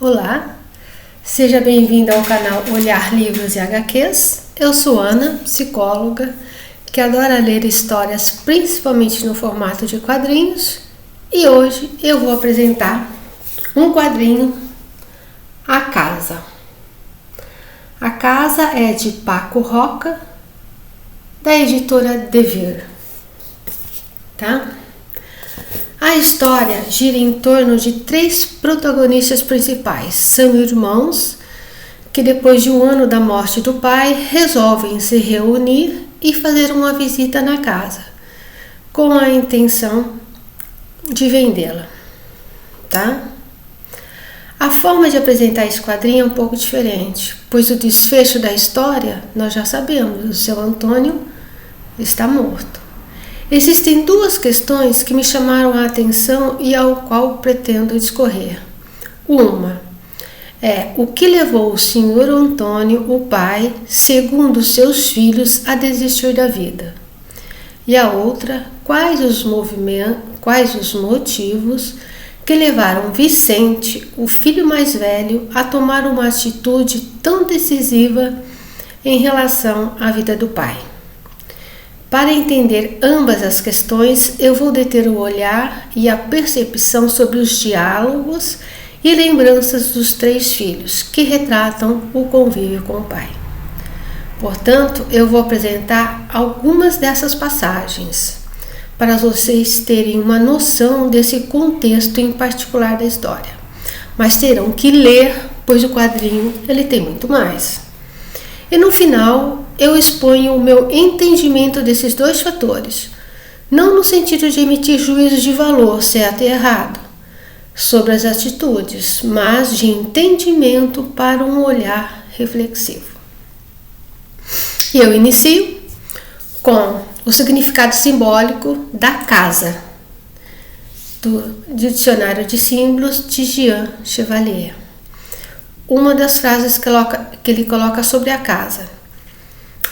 Olá, seja bem-vindo ao canal Olhar Livros e HQs. Eu sou Ana, psicóloga, que adora ler histórias principalmente no formato de quadrinhos, e hoje eu vou apresentar um quadrinho, A Casa. A Casa é de Paco Roca, da editora Devir, tá? A história gira em torno de 3 protagonistas principais. São irmãos que, depois de um ano da morte do pai, resolvem se reunir e fazer uma visita na casa, com a intenção de vendê-la, tá? A forma de apresentar esse quadrinho é um pouco diferente, pois o desfecho da história nós já sabemos: o seu Antônio está morto. Existem 2 questões que me chamaram a atenção e ao qual pretendo discorrer. Uma é o que levou o Sr. Antônio, o pai, segundo seus filhos, a desistir da vida. E a outra, quais os motivos que levaram Vicente, o filho mais velho, a tomar uma atitude tão decisiva em relação à vida do pai. Para entender ambas as questões, eu vou deter o olhar e a percepção sobre os diálogos e lembranças dos 3 filhos, que retratam o convívio com o pai. Portanto, eu vou apresentar algumas dessas passagens, para vocês terem uma noção desse contexto em particular da história. Mas terão que ler, pois o quadrinho ele tem muito mais. E no final, eu exponho o meu entendimento desses 2 fatores, não no sentido de emitir juízos de valor, certo e errado, sobre as atitudes, mas de entendimento para um olhar reflexivo. E eu inicio com o significado simbólico da casa, do Dicionário de Símbolos de Jean Chevalier. Uma das frases que ele coloca sobre a casa: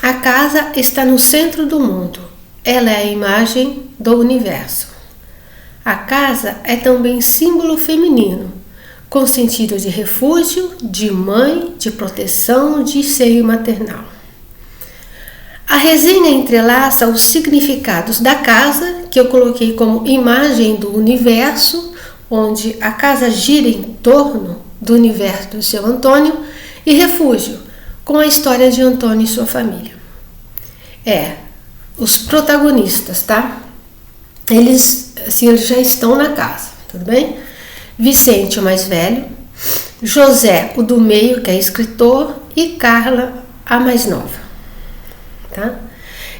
a casa está no centro do mundo, ela é a imagem do universo. A casa é também símbolo feminino, com sentido de refúgio, de mãe, de proteção, de seio maternal. A resenha entrelaça os significados da casa, que eu coloquei como imagem do universo, onde a casa gira em torno do universo do seu Antônio, e refúgio, com a história de Antônio e sua família. Os protagonistas, tá? Eles já estão na casa, tudo bem? Vicente, o mais velho, José, o do meio, que é escritor, e Carla, a mais nova, tá?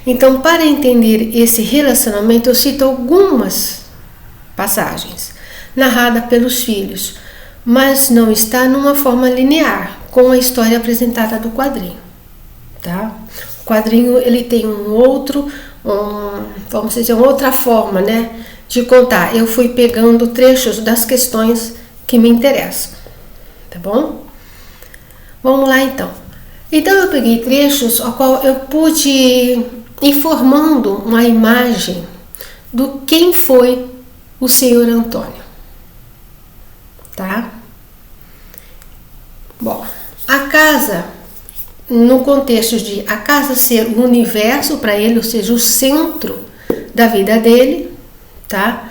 Então, para entender esse relacionamento, eu cito algumas passagens narradas pelos filhos, mas não está numa forma linear com a história apresentada do quadrinho, tá? O quadrinho ele tem vamos dizer, uma outra forma, né, de contar. Eu fui pegando trechos das questões que me interessam, tá bom? Vamos lá então. Então eu peguei trechos ao qual eu pude ir formando uma imagem do quem foi o Sr. Antônio. Tá? Bom, a casa, no contexto de a casa ser o universo para ele, ou seja, o centro da vida dele, tá?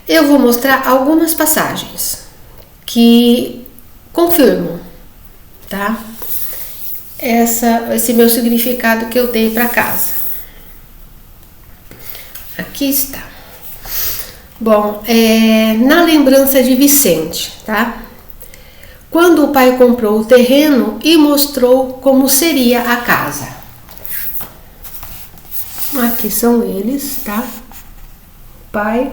Eu vou mostrar algumas passagens que confirmam, tá? Esse meu significado que eu dei para casa. Aqui está. Bom, na lembrança de Vicente, tá? Quando o pai comprou o terreno e mostrou como seria a casa. Aqui são eles, tá? O pai,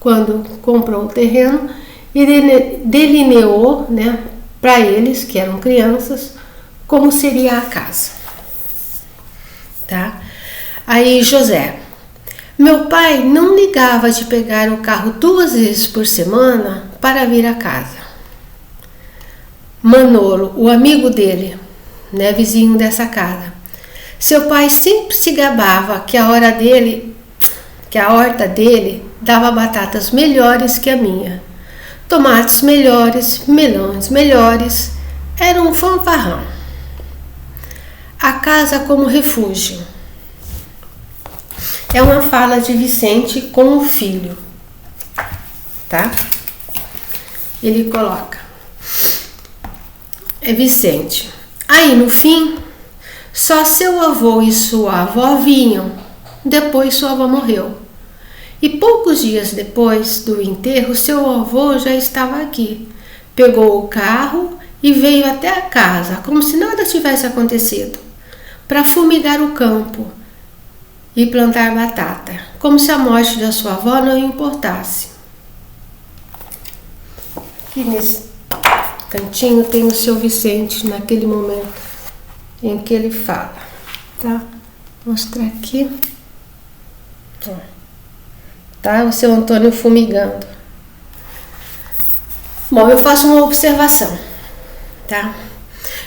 quando comprou o terreno e delineou, né, para eles, que eram crianças, como seria a casa, tá? Aí José: meu pai não ligava de pegar o carro 2 vezes por semana para vir a casa. Manolo, o amigo dele, né, vizinho dessa casa. Seu pai sempre se gabava que a horta dele dava batatas melhores que a minha. tomates melhores, melões melhores. Era um fanfarrão. A casa como refúgio. É uma fala de Vicente com o filho, tá? Ele coloca: é Vicente. Aí no fim, só seu avô e sua avó vinham. Depois sua avó morreu. E poucos dias depois do enterro, seu avô já estava aqui. Pegou o carro e veio até a casa, como se nada tivesse acontecido, para fumigar o campo e plantar batata, como se a morte da sua avó não importasse. Aqui nesse cantinho tem o seu Vicente naquele momento em que ele fala, tá? Vou mostrar aqui. Tá? O seu Antônio fumigando. Bom, eu faço uma observação, tá?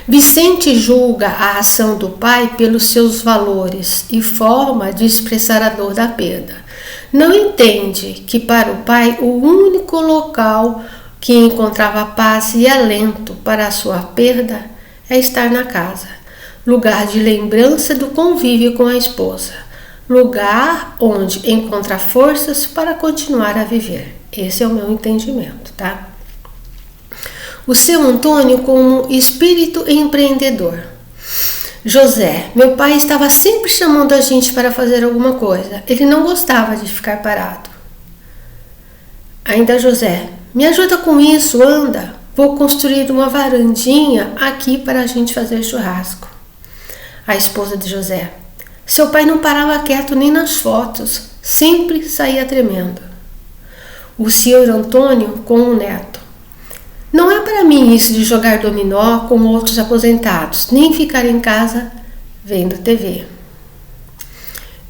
Vicente julga a ação do pai pelos seus valores e forma de expressar a dor da perda. Não entende que para o pai o único local que encontrava paz e alento para a sua perda é estar na casa, lugar de lembrança do convívio com a esposa, lugar onde encontra forças para continuar a viver. Esse é o meu entendimento, tá? O seu Antônio como espírito empreendedor. José, meu pai estava sempre chamando a gente para fazer alguma coisa. Ele não gostava de ficar parado. Ainda José, me ajuda com isso, anda. Vou construir uma varandinha aqui para a gente fazer churrasco. A esposa de José, seu pai não parava quieto nem nas fotos, sempre saía tremendo. O senhor Antônio com o neto. Não é para mim isso de jogar dominó com outros aposentados, nem ficar em casa vendo TV.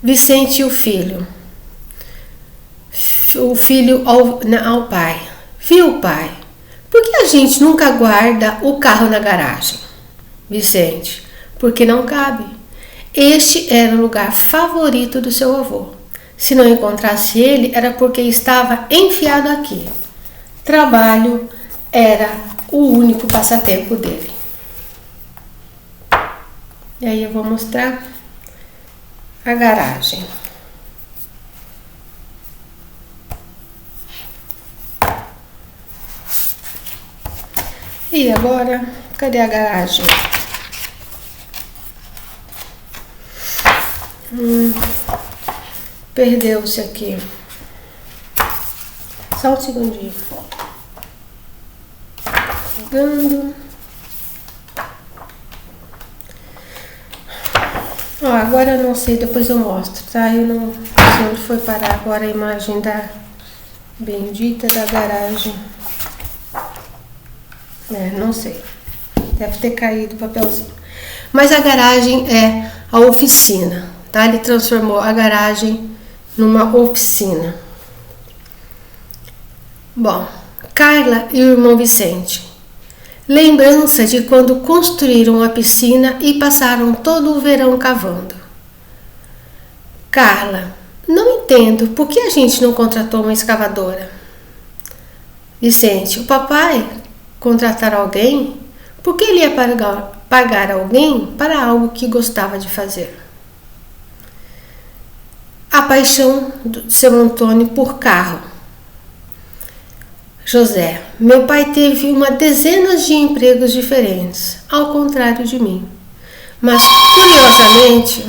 Vicente e o filho. O filho ao pai. Viu, pai? Por que a gente nunca guarda o carro na garagem? Vicente. Porque não cabe. Este era o lugar favorito do seu avô. Se não encontrasse ele, era porque estava enfiado aqui. Trabalho era o único passatempo dele. E aí eu vou mostrar a garagem. E agora, cadê a garagem? Perdeu-se aqui. Só um segundinho. Pegando. Ó, agora eu não sei, depois eu mostro, tá? Eu não sei onde foi parar agora a imagem da bendita da garagem. Não sei. Deve ter caído o papelzinho. Mas a garagem é a oficina, tá? Ele transformou a garagem numa oficina. Bom, Carla e o irmão Vicente. Lembrança de quando construíram a piscina e passaram todo o verão cavando. Carla, não entendo por que a gente não contratou uma escavadora. Vicente, o papai contratar alguém? Por que ele ia pagar alguém para algo que gostava de fazer? A paixão do seu Antônio por carro. José, meu pai teve uma dezena de empregos diferentes, ao contrário de mim. Mas, curiosamente,